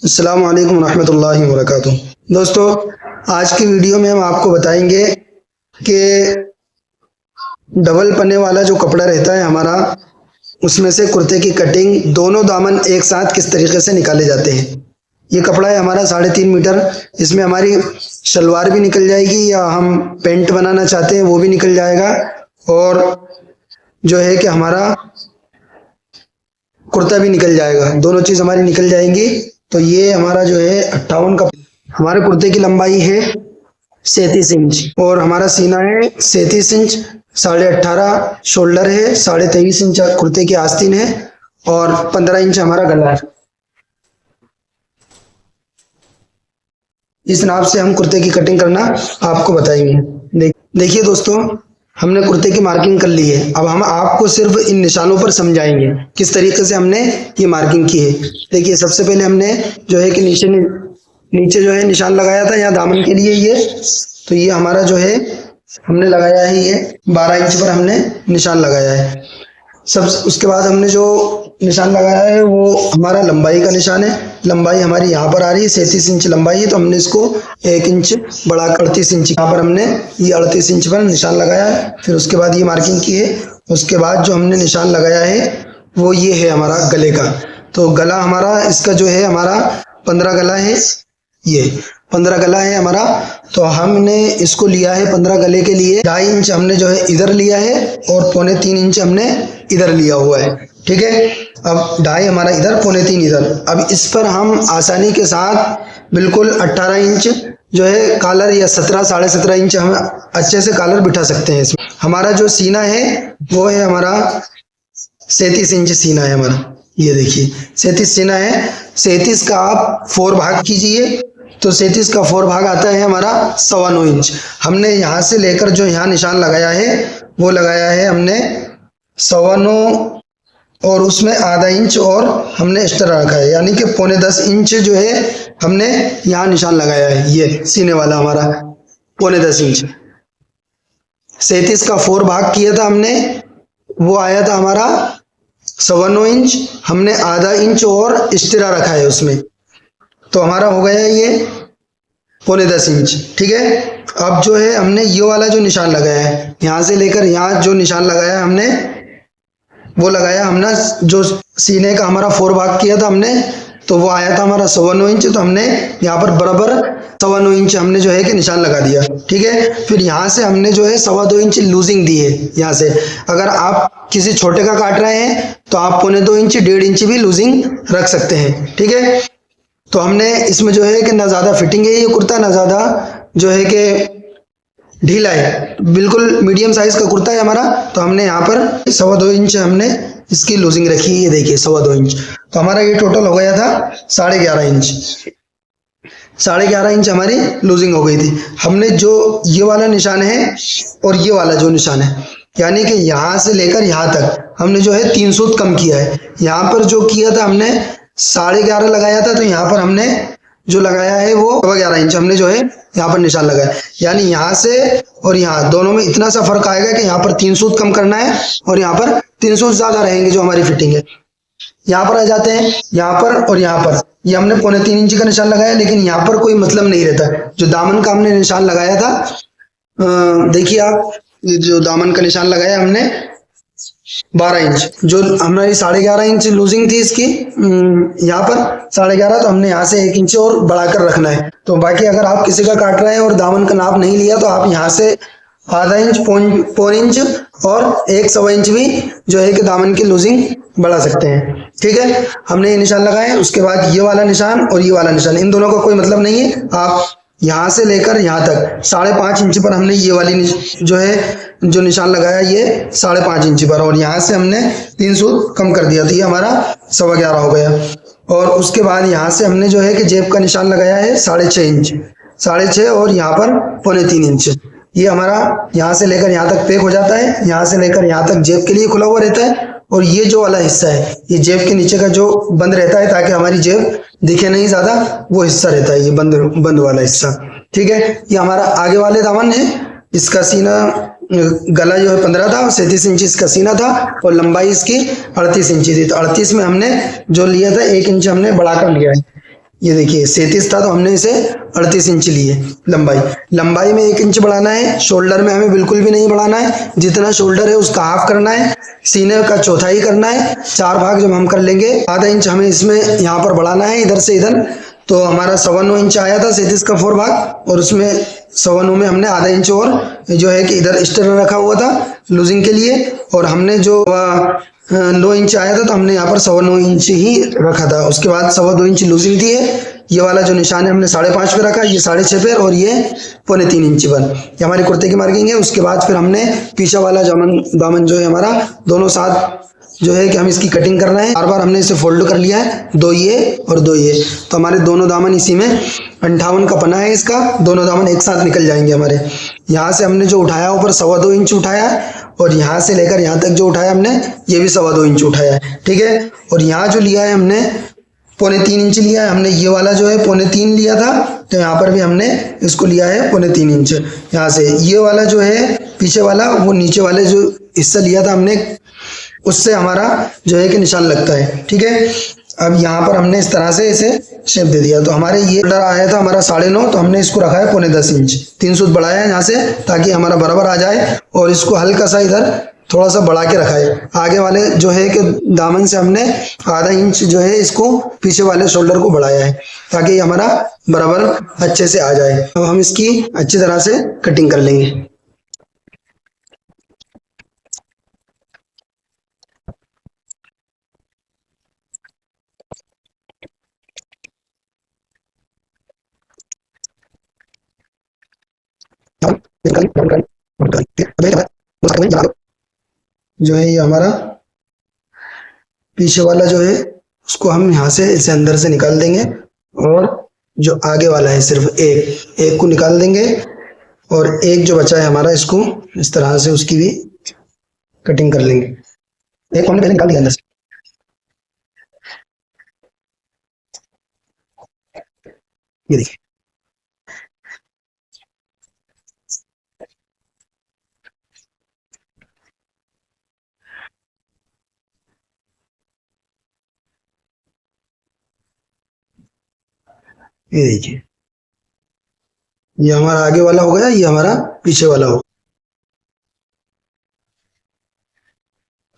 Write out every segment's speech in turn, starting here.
अस्सलाम वालेकुम रहमतुल्लाहि व बरकातुहू। दोस्तों, आज की वीडियो में हम आपको बताएंगे कि डबल पन्ने वाला जो कपड़ा रहता है हमारा, उसमें से कुर्ते की कटिंग दोनों दामन एक साथ किस तरीके से निकाले जाते हैं। ये कपड़ा है हमारा 3.5 मीटर। इसमें हमारी शलवार भी निकल जाएगी या हम पेंट बनाना चाहते हैं वो भी निकल जाएगा, और जो है कि हमारा कुर्ता भी निकल जाएगा। दोनों चीज़ हमारी निकल जाएंगी। तो ये हमारा जो है 58 का, हमारे कुर्ते की लंबाई है 37 इंच और हमारा सीना है 37 इंच, 18.5 शोल्डर है, 23.5 इंच कुर्ते की आस्तीन है और 15 इंच हमारा गला है। इस नाप से हम कुर्ते की कटिंग करना आपको बताएंगे। देखिए दोस्तों, हमने कुर्ते की मार्किंग कर ली है। अब हम आपको सिर्फ इन निशानों पर समझाएंगे किस तरीके से हमने ये मार्किंग की है। देखिए, सबसे पहले हमने जो है कि नीचे जो है निशान लगाया था यहाँ दामन के लिए। ये तो ये हमारा जो है हमने लगाया है, ये 12 इंच पर हमने निशान लगाया है। उसके बाद हमने जो निशान लगाया है वो हमारा लंबाई का निशान है। लंबाई हमारी यहाँ पर आ रही है 37 इंच लंबाई है, तो हमने इसको 1 इंच बढ़ा 38 इंच यहाँ पर हमने ये 38 इंच पर निशान लगाया है। फिर उसके बाद ये मार्किंग की है। उसके बाद जो हमने निशान लगाया है वो ये है हमारा गले का। तो गला हमारा इसका जो है हमारा 15 गला है, ये 15 गला है हमारा। तो हमने इसको लिया है 15 गले के लिए 2.5 इंच हमने जो है इधर लिया है और 3.25 इंच हमने इधर लिया हुआ है। ठीक है, अब 2.5 हमारा इधर, 3.25 इधर। अब इस पर हम आसानी के साथ बिल्कुल 18 इंच जो है कॉलर या 17-17.5 इंच हम अच्छे से कॉलर बिठा सकते हैं इसमें। हमारा जो सीना है वो है हमारा 37 इंच सीना है हमारा। ये देखिए 37 सीना है। 37 का आप 4 भाग कीजिए तो 37 का 4 भाग आता है हमारा 9.25 इंच। हमने यहाँ से लेकर जो यहाँ निशान लगाया है वो लगाया है हमने 9.25 और उसमें आधा इंच और हमने एक्स्ट्रा रखा है, यानी कि 9.25 इंच जो है हमने यहाँ निशान लगाया है। ये सीने वाला हमारा 9.25 इंच। 37 का 4 भाग किया था हमने, वो आया था हमारा 9.25 इंच। हमने आधा इंच और एक्स्ट्रा रखा है उसमें, तो हमारा हो गया ये 9.25 इंच। ठीक है, अब जो है हमने ये वाला जो निशान लगाया है, यहाँ से लेकर यहाँ जो निशान लगाया है हमने वो लगाया हमने जो सीने का हमारा 4 भाग किया था हमने, तो वो आया था हमारा 9.25 इंच। तो हमने यहाँ पर बराबर 9.25 इंच हमने जो है कि निशान लगा दिया। ठीक है, फिर यहाँ से हमने जो है 2.25 इंच लूजिंग दी है यहाँ से। अगर आप किसी छोटे का काट रहे हैं तो आप 2.25 इंच 1.5 इंच भी लूजिंग रख सकते हैं। ठीक है, तो हमने इसमें जो है कि ना ज़्यादा फिटिंग है ये कुर्ता, ना ज़्यादा जो है कि ढीला है, बिल्कुल मीडियम साइज का कुर्ता है हमारा। तो हमने यहाँ पर 2.25 इंच हमने इसकी लूजिंग रखी है। ये देखिए 2.25 इंच। तो हमारा ये टोटल हो गया था 11.5 इंच। 11.5 इंच हमारी लूजिंग हो गई थी। हमने जो ये वाला निशान है और ये वाला जो निशान है, यानी कि यहाँ से लेकर यहाँ तक हमने जो है 3 सूत कम किया है। यहाँ पर जो किया था हमने 11.5 लगाया था, तो यहाँ पर हमने जो लगाया है वो 11 इंच हमने जो है यहाँ पर निशान लगाया। यानी यहाँ से और यहाँ दोनों में इतना सा फर्क आएगा कि यहाँ पर 3 सूत कम करना है और यहाँ पर 3 सूत ज्यादा रहेंगे जो हमारी फिटिंग है। यहाँ पर आ जाते हैं, यहाँ पर और यहाँ पर ये हमने 3.25 इंच का निशान लगाया, लेकिन यहाँ पर कोई मतलब नहीं रहता। जो दामन का हमने निशान लगाया था, देखिए आप, ये जो दामन का निशान लगाया हमने 12 इंच, जो हमारी 11.5 इंच लूजिंग थी इसकी, यहाँ पर 11.5, तो हमने यहाँ से 1 इंच और बढ़ाकर रखना है। तो बाकी अगर आप किसी का काट रहे हैं और दामन का नाप नहीं लिया तो आप यहाँ से आधा इंच, 4 इंच और 1 इंच भी जो है कि दामन की लूजिंग बढ़ा सकते हैं। ठीक है, हमने ये निशान लगाए। उसके बाद ये वाला निशान और ये वाला निशान, इन दोनों का कोई मतलब नहीं है। आप यहाँ से लेकर यहाँ तक 5.5 इंच पर हमने ये वाली जो है जो निशान लगाया ये 5.5 इंच पर, और यहाँ से हमने 3 सूत कम कर दिया, तो ये हमारा 11.25 हो गया। और उसके बाद यहाँ से हमने जो है कि जेब का निशान लगाया है 6.5 इंच, 6.5 और यहाँ पर 3.25 इंच। ये हमारा यहाँ से लेकर यहाँ तक पैक हो जाता है। यहाँ से लेकर यहाँ तक जेब के लिए खुला हुआ रहता है, और ये जो वाला हिस्सा है ये जेब के नीचे का जो बंद रहता है ताकि हमारी जेब दिखे नहीं ज्यादा, वो हिस्सा रहता है ये बंद वाला हिस्सा। ठीक है, ये हमारा आगे वाले दामन है। इसका सीना गला जो है 15 था और 37 इंच इसका सीना था और लंबाई इसकी 38 इंच थी। तो 38 में हमने जो लिया था 1 इंच हमने बढ़ाकर लिया है। ये देखिए 37 था तो हमने इसे 38 इंच लिए लंबाई। लंबाई में 1 इंच बढ़ाना है, शोल्डर में हमें बिल्कुल भी नहीं बढ़ाना है, जितना शोल्डर है उसका हाफ करना है, सीने का चौथाई करना है। 4 भाग जब हम कर लेंगे, आधा इंच हमें इसमें यहाँ पर बढ़ाना है इधर से इधर। तो हमारा 9.25 इंच आया था 37 का 4 भाग, और उसमें 9.25 में हमने आधा इंच और जो है कि इधर स्टर रखा हुआ था लूजिंग के लिए, और हमने जो 9 इंच आया था तो हमने यहाँ पर 9.25 इंच ही रखा था। उसके बाद 2.25 इंच लूजिंग दी है। ये वाला जो निशान है हमने 5.5 पे रखा, ये 6.5 पे, और ये 3.25 इंच पर। ये हमारी कुर्ते की मार्किंग है। उसके बाद फिर हमने पीछे वाला दामन जो है हमारा दोनों साथ जो है कि हम इसकी कटिंग कर रहे हैं। बार बार हमने इसे फोल्ड कर लिया है, 2 ये और 2 ये, तो हमारे दोनों दामन इसी में 58 का पना है इसका, दोनों दामन एक साथ निकल जाएंगे हमारे। यहाँ से हमने जो उठाया ऊपर 2.25 इंच उठाया है, और यहाँ से लेकर यहाँ तक जो उठाया हमने ये भी 2.25 इंच उठाया है, ठीक है। और यहाँ जो लिया है हमने 3.25 इंच लिया है हमने, ये वाला जो है 3.25 लिया था, तो यहाँ पर भी हमने इसको लिया है 3.25 इंच। यहाँ से ये वाला जो है पीछे वाला, वो नीचे वाले जो हिस्सा लिया था हमने, उससे हमारा जो है कि निशान लगता है, ठीक है। अब यहाँ पर हमने इस तरह से इसे शेप दे दिया, तो हमारे ये ऑर्डर आया था हमारा 9.5, तो हमने इसको रखा है 9.25 इंच, 3 सूत बढ़ाया है यहाँ से ताकि हमारा बराबर आ जाए, और इसको हल्का सा इधर थोड़ा सा बढ़ा के रखा है। आगे वाले जो है कि दामन से हमने आधा इंच जो है इसको पीछे वाले शोल्डर को बढ़ाया है ताकि हमारा बराबर अच्छे से आ जाए। अब हम इसकी अच्छी तरह से कटिंग कर लेंगे। जो है ये हमारा पीछे वाला जो है उसको हम यहाँ से इसे अंदर से निकाल देंगे, और जो आगे वाला है सिर्फ एक को निकाल देंगे, और एक जो बचा है हमारा इसको इस तरह से उसकी भी कटिंग कर लेंगे। एक हमने पहले निकाल दिया अंदर से, ये देखिए। ये देखिए, ये हमारा आगे वाला हो गया, ये हमारा पीछे वाला हो।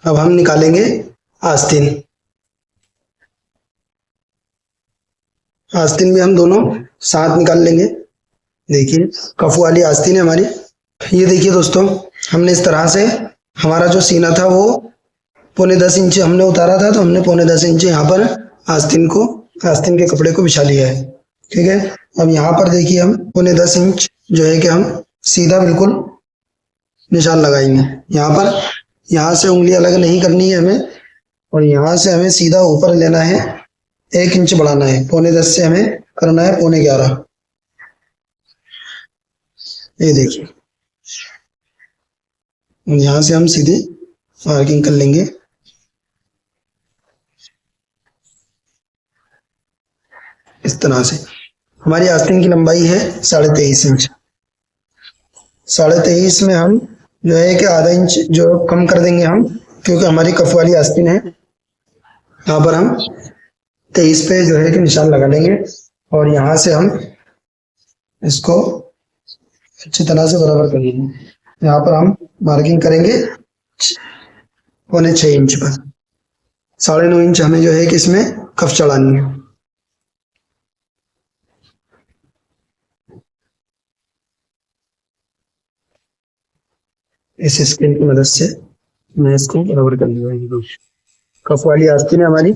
अब हम निकालेंगे आस्तीन। आस्तीन भी हम दोनों साथ निकाल लेंगे। देखिए कफ वाली आस्तीन है हमारी। ये देखिए दोस्तों, हमने इस तरह से हमारा जो सीना था वो 9.25 इंच हमने उतारा था, तो हमने 9.25 इंच यहाँ पर आस्तीन के कपड़े को बिछा लिया है, ठीक है। अब यहाँ पर देखिए हम 9.25 इंच जो है कि हम सीधा बिल्कुल निशान लगाएंगे। यहाँ पर यहाँ से उंगली अलग नहीं करनी है हमें, और यहाँ से हमें सीधा ऊपर लेना है, 1 इंच बढ़ाना है। 9.10 से हमें करना है 11.5। ये देखिए, यहाँ से हम सीधे मार्किंग कर लेंगे। इस तरह से हमारी आस्तीन की लंबाई है 23.5 इंच। 23.5 में हम जो है कि आधा इंच जो कम कर देंगे हम, क्योंकि हमारी कफ वाली आस्तीन है। यहाँ पर हम 23 पे जो है कि निशान लगा लेंगे, और यहाँ से हम इसको अच्छी तरह से बराबर कर लेंगे। यहाँ पर हम मार्किंग करेंगे 6.25 इंच पर। 9.5 इंच हमें जो है कि इसमें कफ चढ़ानी है। इस स्केल की मदद से मैं इसको बराबर कर लूंगा। कफ वाली आस्तीन है हमारी।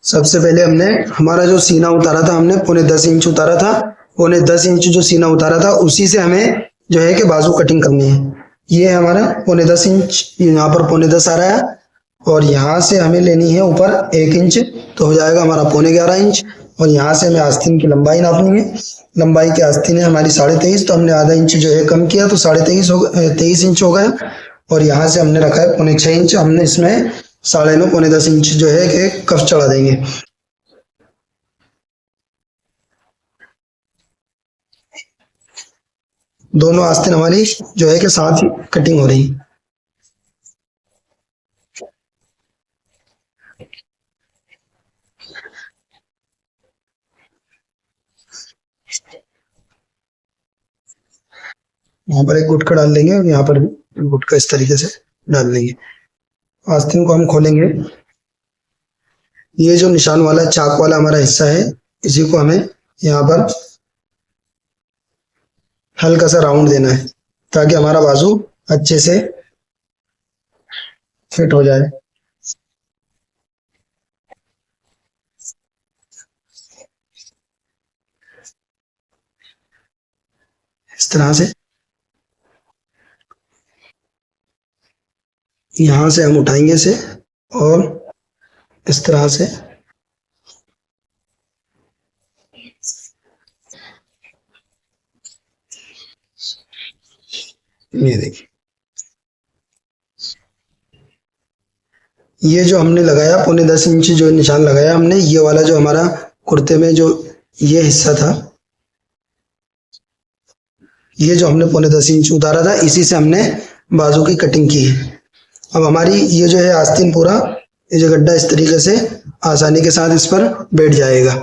सबसे पहले हमने हमारा जो सीना उतारा था, हमने 9.10 इंच उतारा था। 9.10 इंच जो सीना उतारा था उसी से हमें जो है कि बाजू कटिंग करनी है। ये हमारा 9.10 इंच, यहाँ पर 9.10 आ रहा है, और यहाँ से हमें लेनी है ऊपर 1 इंच, तो हो जाएगा हमारा 11.5 इंच। और यहाँ से हमें आस्तीन की लंबाई नापनी है। लंबाई की आस्तीन है हमारी 23.5, तो हमने आधा इंच जो है कम किया, तो 23 इंच हो गया। और यहाँ से हमने रखा है 6.25 इंच, हमने इसमें 9.5 9.10 इंच जो है कि कफ चढ़ा देंगे। दोनों आस्तीन हमारी जो है कि साथ ही कटिंग हो रही है। यहाँ पर एक गुटका डाल देंगे और यहाँ पर भी गुटका इस तरीके से डाल देंगे। आस्तीन को हम खोलेंगे। ये जो निशान वाला चाक वाला हमारा हिस्सा है, इसी को हमें यहाँ पर हल्का सा राउंड देना है ताकि हमारा बाजू अच्छे से फिट हो जाए। इस तरह से यहाँ से हम उठाएंगे इसे और इस तरह से ये देखिए, ये जो हमने लगाया 9.5 इंच जो निशान लगाया हमने, ये वाला जो हमारा कुर्ते में जो ये हिस्सा था, ये जो हमने 9.5 इंच उतारा था, इसी से हमने बाजू की कटिंग की है। अब हमारी ये जो है आस्तीन पूरा, ये जो गड्ढा इस तरीके से आसानी के साथ इस पर बैठ जाएगा।